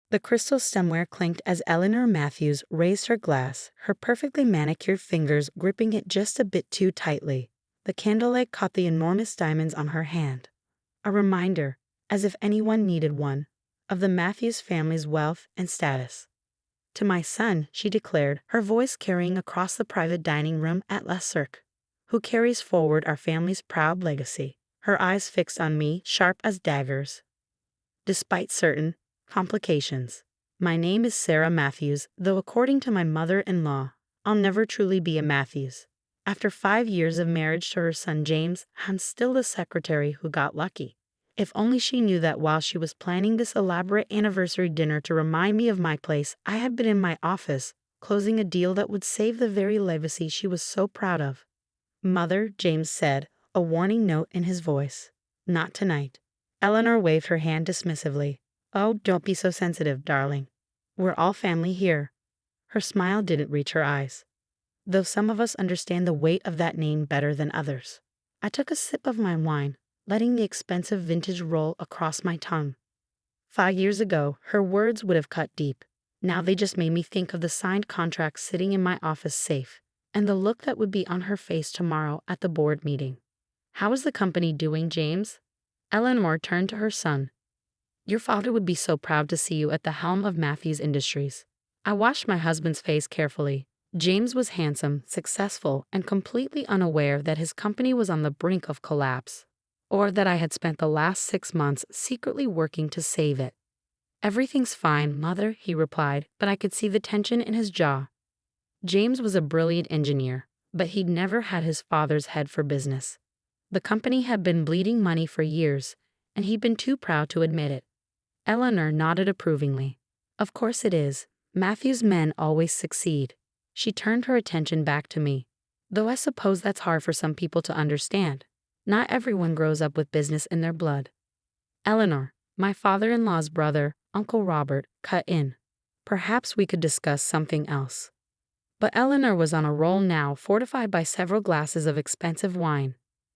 The crystal stemware clinked as Eleanor Matthews raised her glass, her perfectly manicured fingers gripping it just a bit too tightly. The candlelight caught the enormous diamonds on her hand. A reminder, as if anyone needed one, of the Matthews family's wealth and status. "To my son," she declared, her voice carrying across the private dining room at La Cirque, "who carries forward our family's proud legacy," her eyes fixed on me, sharp as daggers. "Despite certain complications. My name is Sarah Matthews, though according to my mother-in-law, I'll never truly be a Matthews. After 5 years of marriage to her son James, I'm still the secretary who got lucky." If only she knew that while she was planning this elaborate anniversary dinner to remind me of my place, I had been in my office, closing a deal that would save the very legacy she was so proud of. "Mother," James said, a warning note in his voice. "Not tonight." Eleanor waved her hand dismissively. "Oh, don't be so sensitive, darling. We're all family here." Her smile didn't reach her eyes, though some of us understand the weight of that name better than others. I took a sip of my wine, letting the expensive vintage roll across my tongue. 5 years ago, her words would have cut deep. Now they just made me think of the signed contract sitting in my office safe, and the look that would be on her face tomorrow at the board meeting. "How is the company doing, James?" Eleanor turned to her son. "Your father would be so proud to see you at the helm of Matthews Industries." I washed my husband's face carefully. James was handsome, successful, and completely unaware that his company was on the brink of collapse, or that I had spent the last 6 months secretly working to save it. "Everything's fine, Mother," he replied, but I could see the tension in his jaw. James was a brilliant engineer, but he'd never had his father's head for business. The company had been bleeding money for years, and he'd been too proud to admit it. Eleanor nodded approvingly. "Of course it is. Matthew's men always succeed." She turned her attention back to me. "Though I suppose that's hard for some people to understand. Not everyone grows up with business in their blood." Eleanor, my father-in-law's brother, Uncle Robert, cut in. "Perhaps we could discuss something else." But Eleanor was on a roll now, fortified by several glasses of expensive wine.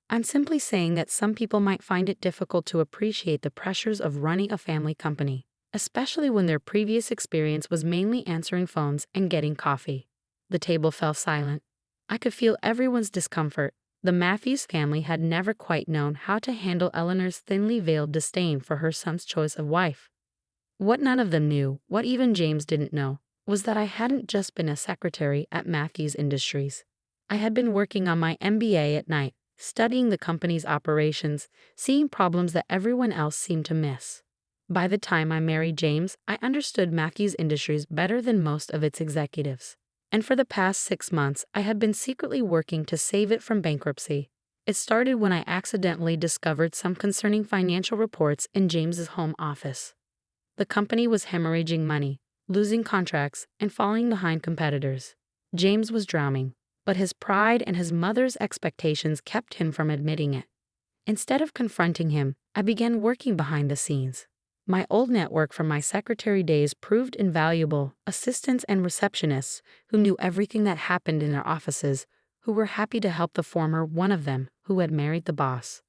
"I'm simply saying that some people might find it difficult to appreciate the pressures of running a family company, especially when their previous experience was mainly answering phones and getting coffee." The table fell silent. I could feel everyone's discomfort. The Matthews family had never quite known how to handle Eleanor's thinly veiled disdain for her son's choice of wife. What none of them knew, what even James didn't know, was that I hadn't just been a secretary at Matthews Industries. I had been working on my MBA at night, studying the company's operations, seeing problems that everyone else seemed to miss. By the time I married James, I understood Matthews Industries better than most of its executives. And for the past 6 months, I had been secretly working to save it from bankruptcy. It started when I accidentally discovered some concerning financial reports in James's home office. The company was hemorrhaging money, losing contracts, and falling behind competitors. James was drowning, but his pride and his mother's expectations kept him from admitting it. Instead of confronting him, I began working behind the scenes. My old network from my secretary days proved invaluable: assistants and receptionists who knew everything that happened in their offices, who were happy to help the former one of them who had married the boss.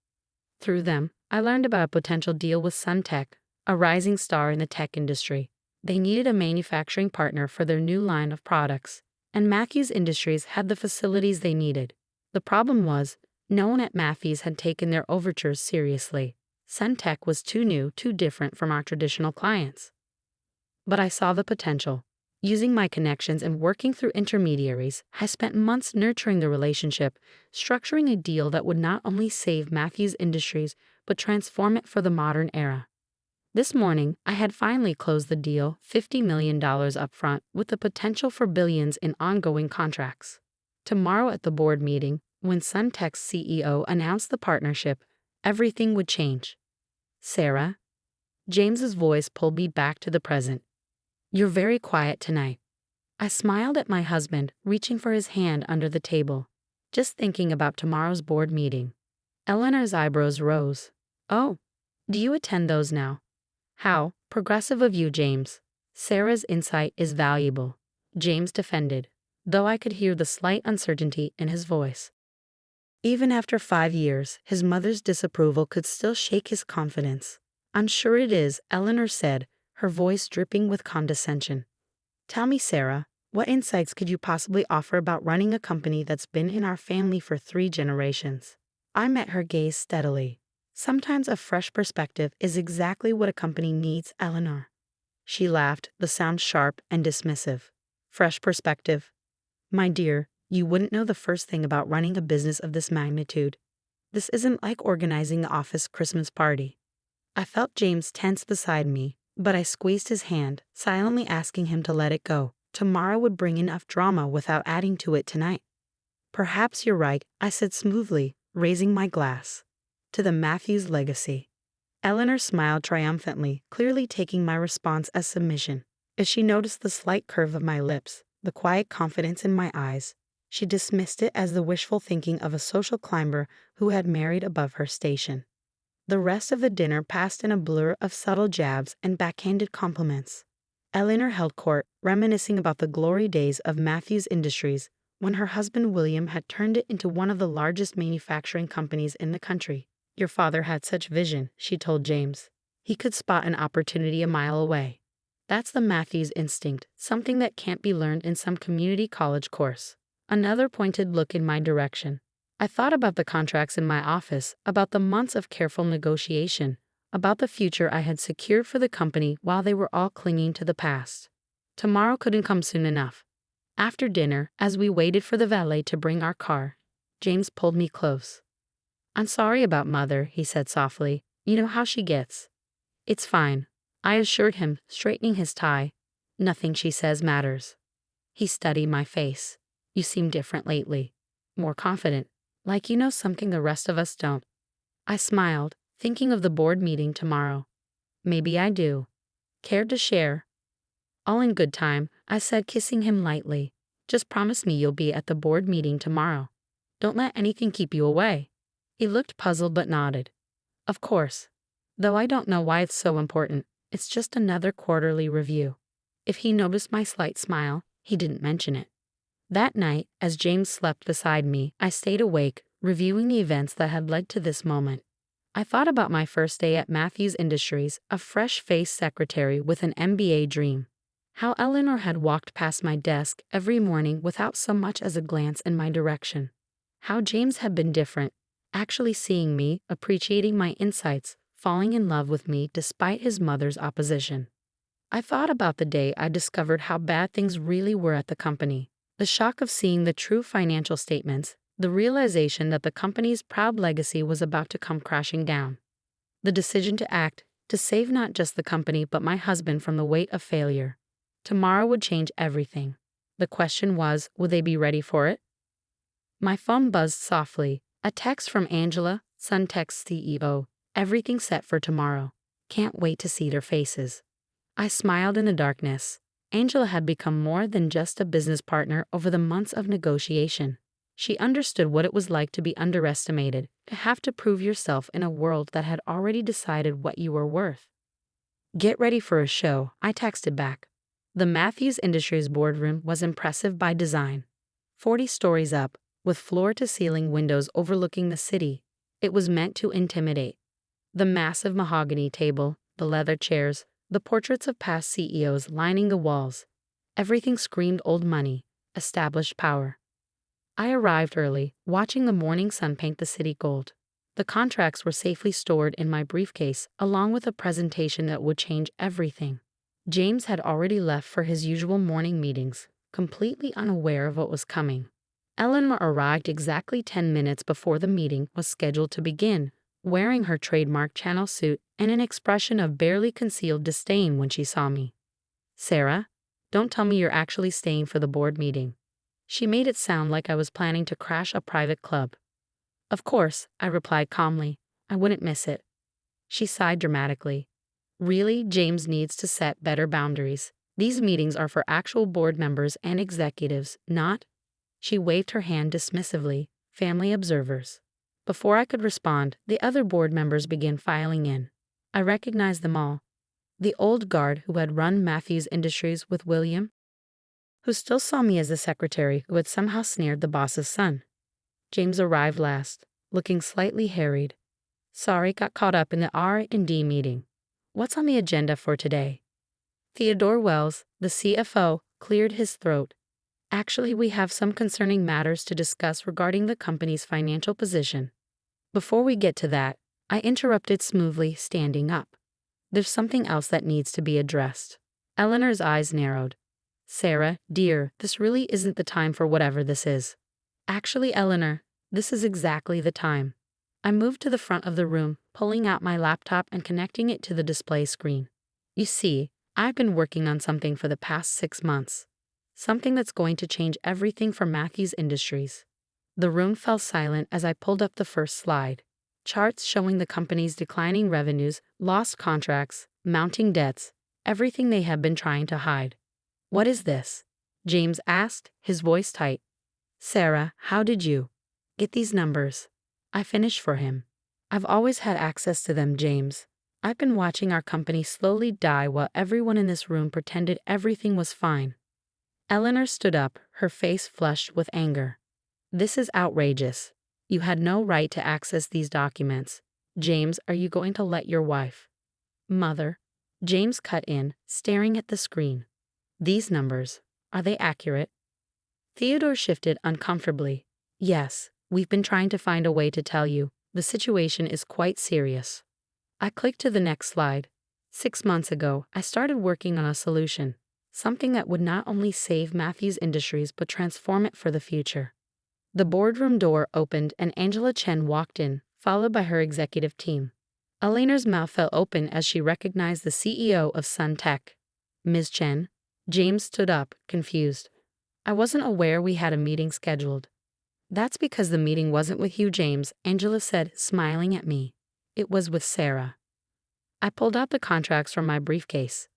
Through them, I learned about a potential deal with Suntech, a rising star in the tech industry. They needed a manufacturing partner for their new line of products, and Matthews Industries had the facilities they needed. The problem was, no one at Matthews had taken their overtures seriously. Suntech was too new, too different from our traditional clients. But I saw the potential. Using my connections and working through intermediaries, I spent months nurturing the relationship, structuring a deal that would not only save Matthews Industries, but transform it for the modern era. This morning, I had finally closed the deal, $50 million upfront, with the potential for billions in ongoing contracts. Tomorrow at the board meeting, when Suntech's CEO announced the partnership, everything would change. "Sarah?" James's voice pulled me back to the present. "You're very quiet tonight." I smiled at my husband, reaching for his hand under the table. "Just thinking about tomorrow's board meeting." Eleanor's eyebrows rose. "Oh, do you attend those now?" "How progressive of you, James." "Sarah's insight is valuable," James defended, though I could hear the slight uncertainty in his voice. Even after 5 years, his mother's disapproval could still shake his confidence. "I'm sure it is," Eleanor said, her voice dripping with condescension. "Tell me, Sarah, what insights could you possibly offer about running a company that's been in our family for 3 generations?" I met her gaze steadily. "Sometimes a fresh perspective is exactly what a company needs, Eleanor." She laughed, the sound sharp and dismissive. "Fresh perspective? My dear, you wouldn't know the first thing about running a business of this magnitude. This isn't like organizing the office Christmas party." I felt James tense beside me, but I squeezed his hand, silently asking him to let it go. Tomorrow would bring enough drama without adding to it tonight. "Perhaps you're right," I said smoothly, raising my glass. "To the Matthews legacy." Eleanor smiled triumphantly, clearly taking my response as submission. If she noticed the slight curve of my lips, the quiet confidence in my eyes, she dismissed it as the wishful thinking of a social climber who had married above her station. The rest of the dinner passed in a blur of subtle jabs and backhanded compliments. Eleanor held court, reminiscing about the glory days of Matthews Industries, when her husband William had turned it into one of the largest manufacturing companies in the country. "Your father had such vision," she told James. "He could spot an opportunity a mile away. That's the Matthews instinct, something that can't be learned in some community college course." Another pointed look in my direction. I thought about the contracts in my office, about the months of careful negotiation, about the future I had secured for the company while they were all clinging to the past. Tomorrow couldn't come soon enough. After dinner, as we waited for the valet to bring our car, James pulled me close. "I'm sorry about Mother," he said softly. "You know how she gets." "It's fine," I assured him, straightening his tie. "Nothing she says matters." He studied my face. "You seem different lately. More confident. Like you know something the rest of us don't." I smiled, thinking of the board meeting tomorrow. "Maybe I do. Care to share?" "All in good time," I said, kissing him lightly. "Just promise me you'll be at the board meeting tomorrow. Don't let anything keep you away." He looked puzzled but nodded. "Of course. Though I don't know why it's so important. It's just another quarterly review." If he noticed my slight smile, he didn't mention it. That night, as James slept beside me, I stayed awake, reviewing the events that had led to this moment. I thought about my first day at Matthews Industries, a fresh-faced secretary with an MBA dream. How Eleanor had walked past my desk every morning without so much as a glance in my direction. How James had been different, actually seeing me, appreciating my insights, falling in love with me despite his mother's opposition. I thought about the day I discovered how bad things really were at the company. The shock of seeing the true financial statements, the realization that the company's proud legacy was about to come crashing down. The decision to act, to save not just the company but my husband from the weight of failure. Tomorrow would change everything. The question was, would they be ready for it? My phone buzzed softly. A text from Angela, Suntex CEO. "Everything set for tomorrow. Can't wait to see their faces." I smiled in the darkness. Angela had become more than just a business partner over the months of negotiation. She understood what it was like to be underestimated, to have to prove yourself in a world that had already decided what you were worth. "Get ready for a show," I texted back. The Matthews Industries boardroom was impressive by design. 40 stories up, with floor-to-ceiling windows overlooking the city, it was meant to intimidate. The massive mahogany table, the leather chairs, the portraits of past CEOs lining the walls. Everything screamed old money, established power. I arrived early, watching the morning sun paint the city gold. The contracts were safely stored in my briefcase, along with a presentation that would change everything. James had already left for his usual morning meetings, completely unaware of what was coming. Eleanor arrived exactly 10 minutes before the meeting was scheduled to begin, wearing her trademark channel suit and an expression of barely concealed disdain when she saw me. "Sarah, don't tell me you're actually staying for the board meeting." She made it sound like I was planning to crash a private club. "Of course," I replied calmly. "I wouldn't miss it." She sighed dramatically. "Really, James needs to set better boundaries. These meetings are for actual board members and executives, not—" She waved her hand dismissively, "family observers." Before I could respond, the other board members began filing in. I recognized them all. The old guard who had run Matthews Industries with William, who still saw me as the secretary who had somehow snared the boss's son. James arrived last, looking slightly harried. "Sorry, got caught up in the R&D meeting. What's on the agenda for today?" Theodore Wells, the CFO, cleared his throat. Actually, we have some concerning matters to discuss regarding the company's financial position. Before we get to that, I interrupted smoothly, standing up. There's something else that needs to be addressed. Eleanor's eyes narrowed. Sarah, dear, this really isn't the time for whatever this is. Actually, Eleanor, this is exactly the time. I moved to the front of the room, pulling out my laptop and connecting it to the display screen. You see, I've been working on something for the past 6 months. Something that's going to change everything for Matthews Industries. The room fell silent as I pulled up the first slide. Charts showing the company's declining revenues, lost contracts, mounting debts, everything they have been trying to hide. What is this? James asked, his voice tight. Sarah, how did you get these numbers? I finished for him. I've always had access to them, James. I've been watching our company slowly die while everyone in this room pretended everything was fine. Eleanor stood up, her face flushed with anger. This is outrageous. You had no right to access these documents. James, are you going to let your wife? Mother. James cut in, staring at the screen. These numbers, are they accurate? Theodore shifted uncomfortably. Yes, we've been trying to find a way to tell you. The situation is quite serious. I clicked to the next slide. 6 months ago, I started working on a solution. Something that would not only save Matthews Industries but transform it for the future. The boardroom door opened and Angela Chen walked in, followed by her executive team. Eleanor's mouth fell open as she recognized the CEO of Sun Tech. Ms. Chen? James stood up, confused. I wasn't aware we had a meeting scheduled. That's because the meeting wasn't with you, James, Angela said, smiling at me. It was with Sarah. I pulled out the contracts from my briefcase.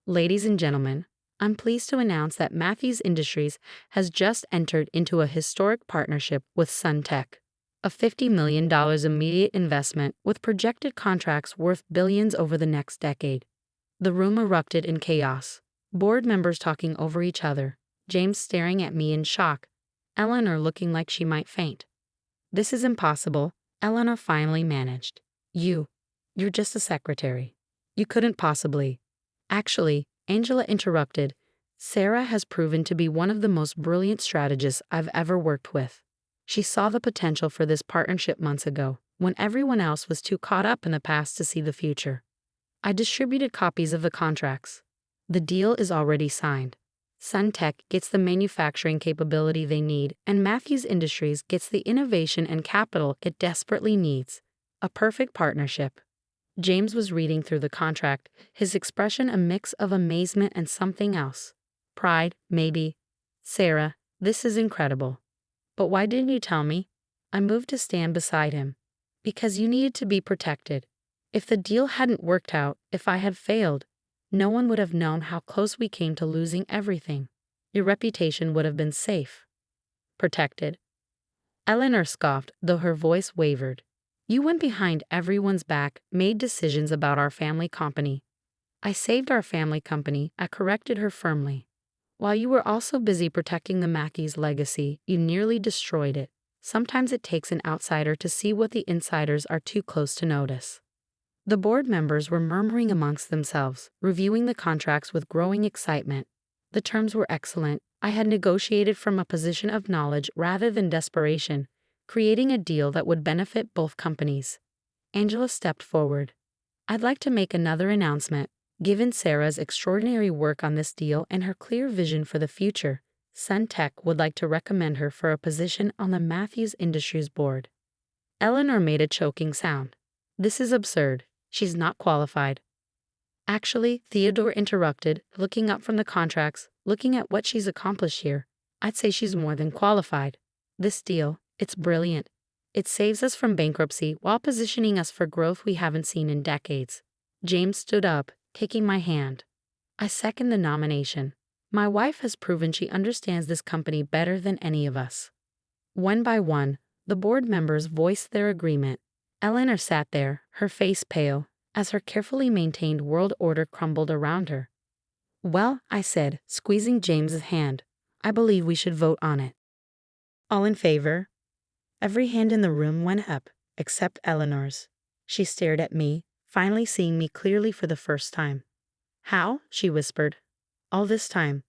Ladies and gentlemen, I'm pleased to announce that Matthews Industries has just entered into a historic partnership with Sun Tech, a $50 million immediate investment with projected contracts worth billions over the next decade. The room erupted in chaos, board members talking over each other, James staring at me in shock, Eleanor looking like she might faint. This is impossible, Eleanor finally managed. You're just a secretary. You couldn't possibly. Actually, Angela interrupted. Sarah has proven to be one of the most brilliant strategists I've ever worked with. She saw the potential for this partnership months ago, when everyone else was too caught up in the past to see the future. I distributed copies of the contracts. The deal is already signed. Suntech gets the manufacturing capability they need, and Matthews Industries gets the innovation and capital it desperately needs. A perfect partnership. James was reading through the contract, his expression a mix of amazement and something else. Pride, maybe. Sarah, this is incredible. But why didn't you tell me? I moved to stand beside him. Because you needed to be protected. If the deal hadn't worked out, if I had failed, no one would have known how close we came to losing everything. Your reputation would have been safe. Protected. Eleanor scoffed, though her voice wavered. You went behind everyone's back, made decisions about our family company. I saved our family company, I corrected her firmly. While you were also busy protecting the Matthews legacy, you nearly destroyed it. Sometimes it takes an outsider to see what the insiders are too close to notice. The board members were murmuring amongst themselves, reviewing the contracts with growing excitement. The terms were excellent. I had negotiated from a position of knowledge rather than desperation, creating a deal that would benefit both companies. Angela stepped forward. I'd like to make another announcement. Given Sarah's extraordinary work on this deal and her clear vision for the future, Sun Tech would like to recommend her for a position on the Matthews Industries board. Eleanor made a choking sound. This is absurd. She's not qualified. Actually, Theodore interrupted, looking up from the contracts, looking at what she's accomplished here. I'd say she's more than qualified. This deal, it's brilliant. It saves us from bankruptcy while positioning us for growth we haven't seen in decades. James stood up, taking my hand. I second the nomination. My wife has proven she understands this company better than any of us. One by one, the board members voiced their agreement. Eleanor sat there, her face pale, as her carefully maintained world order crumbled around her. Well, I said, squeezing James's hand, I believe we should vote on it. All in favor? Every hand in the room went up, except Eleanor's. She stared at me, finally seeing me clearly for the first time. How? She whispered. All this time.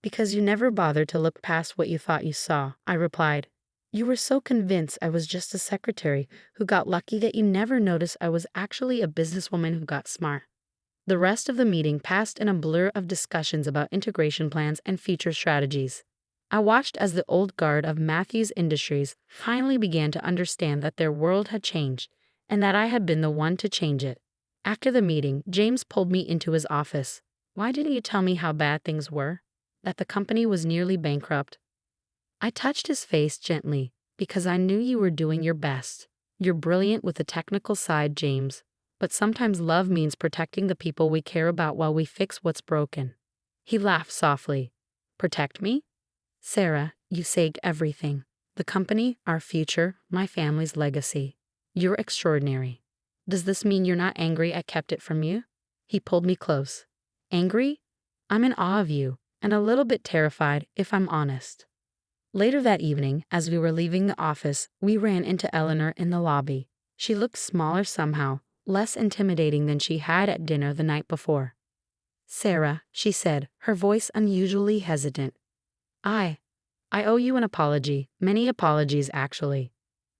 Because you never bothered to look past what you thought you saw, I replied. You were so convinced I was just a secretary who got lucky that you never noticed I was actually a businesswoman who got smart. The rest of the meeting passed in a blur of discussions about integration plans and future strategies. I watched as the old guard of Matthews Industries finally began to understand that their world had changed, and that I had been the one to change it. After the meeting, James pulled me into his office. Why didn't you tell me how bad things were? That the company was nearly bankrupt? I touched his face gently, because I knew you were doing your best. You're brilliant with the technical side, James. But sometimes love means protecting the people we care about while we fix what's broken. He laughed softly. Protect me? Sarah, you saved everything. The company, our future, my family's legacy. You're extraordinary. Does this mean you're not angry I kept it from you? He pulled me close. Angry? I'm in awe of you, and a little bit terrified, if I'm honest. Later that evening, as we were leaving the office, we ran into Eleanor in the lobby. She looked smaller somehow, less intimidating than she had at dinner the night before. Sarah, she said, her voice unusually hesitant. I owe you an apology, many apologies actually.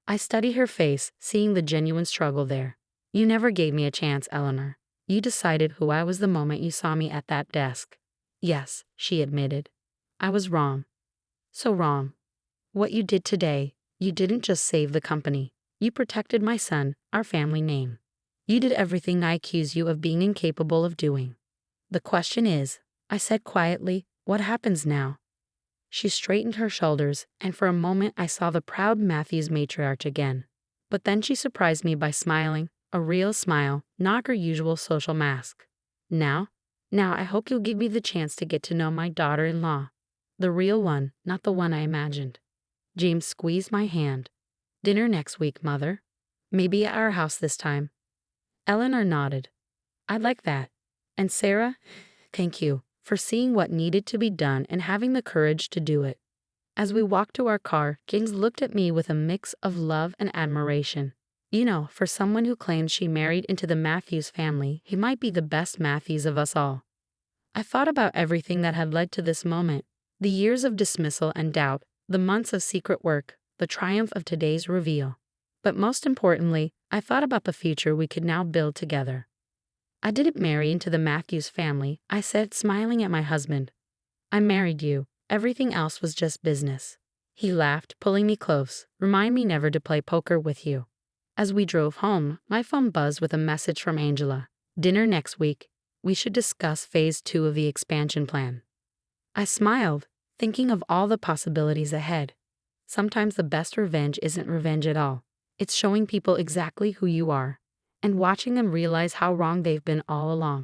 I studied her face, seeing the genuine struggle there. You never gave me a chance, Eleanor. You decided who I was the moment you saw me at that desk. Yes, she admitted. I was wrong. So wrong. What you did today, you didn't just save the company. You protected my son, our family name. You did everything I accuse you of being incapable of doing. The question is, I said quietly, what happens now? She straightened her shoulders, and for a moment I saw the proud Matthews matriarch again. But then she surprised me by smiling, a real smile, not her usual social mask. Now I hope you'll give me the chance to get to know my daughter-in-law. The real one, not the one I imagined. James squeezed my hand. Dinner next week, Mother. Maybe at our house this time. Eleanor nodded. I'd like that. And Sarah, thank you for seeing what needed to be done and having the courage to do it. As we walked to our car, James looked at me with a mix of love and admiration. You know, for someone who claims she married into the Matthews family, he might be the best Matthews of us all. I thought about everything that had led to this moment, the years of dismissal and doubt, the months of secret work, the triumph of today's reveal. But most importantly, I thought about the future we could now build together. I didn't marry into the Matthews family, I said, smiling at my husband. I married you. Everything else was just business. He laughed, pulling me close. Remind me never to play poker with you. As we drove home, my phone buzzed with a message from Angela. Dinner next week. We should discuss phase 2 of the expansion plan. I smiled, thinking of all the possibilities ahead. Sometimes the best revenge isn't revenge at all. It's showing people exactly who you are, and watching them realize how wrong they've been all along.